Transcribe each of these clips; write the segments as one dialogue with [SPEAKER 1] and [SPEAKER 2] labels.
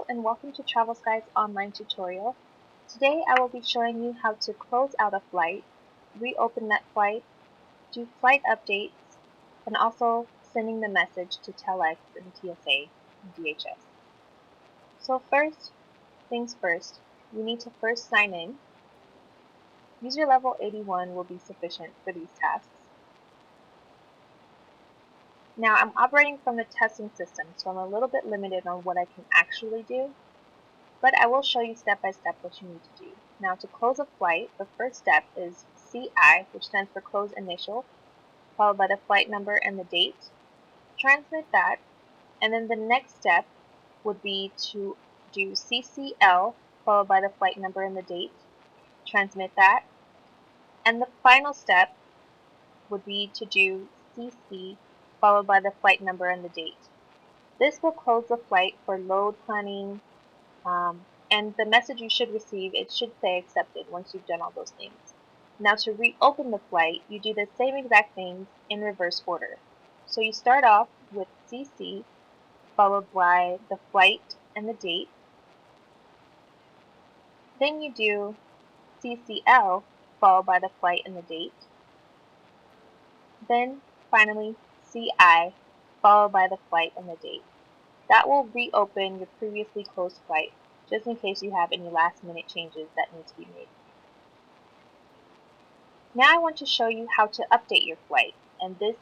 [SPEAKER 1] Hello and welcome to TravelSky's online tutorial. Today I will be showing you how to close out a flight, reopen that flight, do flight updates, and also sending the message to telex and TSA and DHS. So first things first, you need to first sign in. User level 81 will be sufficient for these tasks. Now I'm operating from the testing system, so I'm a little bit limited on what I can actually do. But I will show you step by step what you need to do. Now to close a flight, the first step is CI, which stands for close initial, followed by the flight number and the date. Transmit that, and then the next step would be to do CCL, followed by the flight number and the date. Transmit that, and the final step would be to do CC, followed by the flight number and the date. This will close the flight for load planning, and the message you should receive, it should say accepted once you've done all those things. Now to reopen the flight, you do the same exact things in reverse order. So you start off with CC, followed by the flight and the date. Then you do CCL, followed by the flight and the date. Then finally CI, followed by the flight and the date. That will reopen your previously closed flight, just in case you have any last minute changes that need to be made. Now I want to show you how to update your flight, and this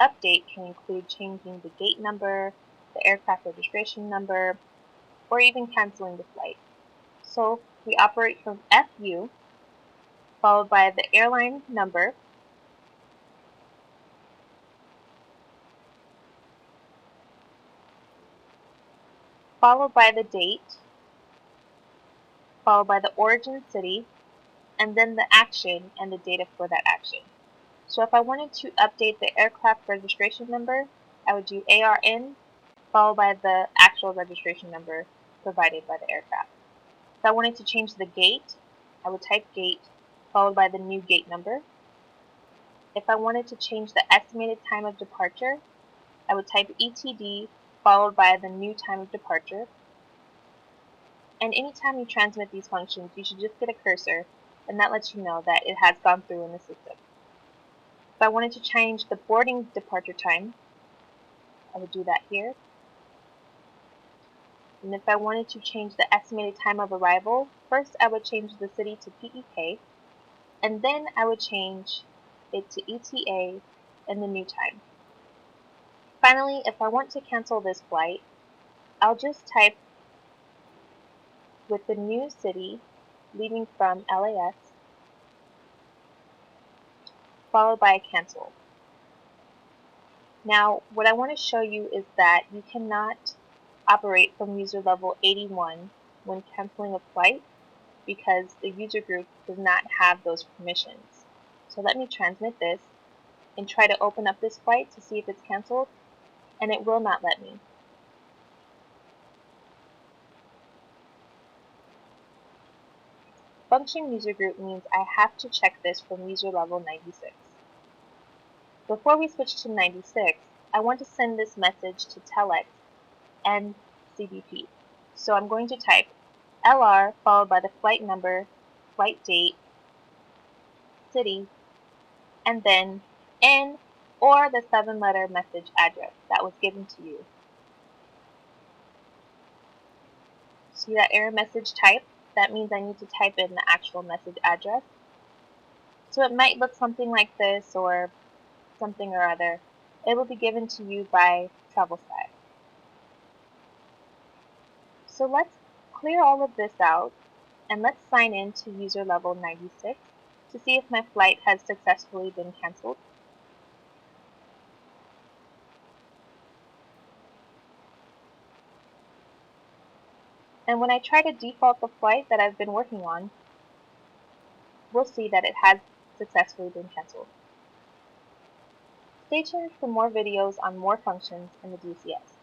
[SPEAKER 1] update can include changing the gate number, the aircraft registration number, or even canceling the flight. So we operate from FU, followed by the airline number, followed by the date, followed by the origin city, and then the action and the data for that action. So if I wanted to update the aircraft registration number, I would do ARN, followed by the actual registration number provided by the aircraft. If I wanted to change the gate, I would type gate, followed by the new gate number. If I wanted to change the estimated time of departure, I would type ETD, followed by the new time of departure. And anytime you transmit these functions, you should just get a cursor, and that lets you know that it has gone through in the system. If I wanted to change the boarding departure time, I would do that here. And if I wanted to change the estimated time of arrival, first I would change the city to PEK, and then I would change it to ETA and the new time. Finally, if I want to cancel this flight, I'll just type with the new city leaving from LAX, followed by a cancel. Now, what I want to show you is that you cannot operate from user level 81 when canceling a flight because the user group does not have those permissions. So let me transmit this and try to open up this flight to see if it's canceled, and it will not let me. Function user group means I have to check this from user level 96. Before we switch to 96, I want to send this message to telex and CBP. So I'm going to type LR followed by the flight number, flight date, city, and then N or the 7-letter message address that was given to you. See that error message type? That means I need to type in the actual message address. So it might look something like this or something or other. It will be given to you by TravelSky. So let's clear all of this out and let's sign in to user level 96 to see if my flight has successfully been canceled. And when I try to default the flight that I've been working on, we'll see that it has successfully been canceled. Stay tuned for more videos on more functions in the DCS.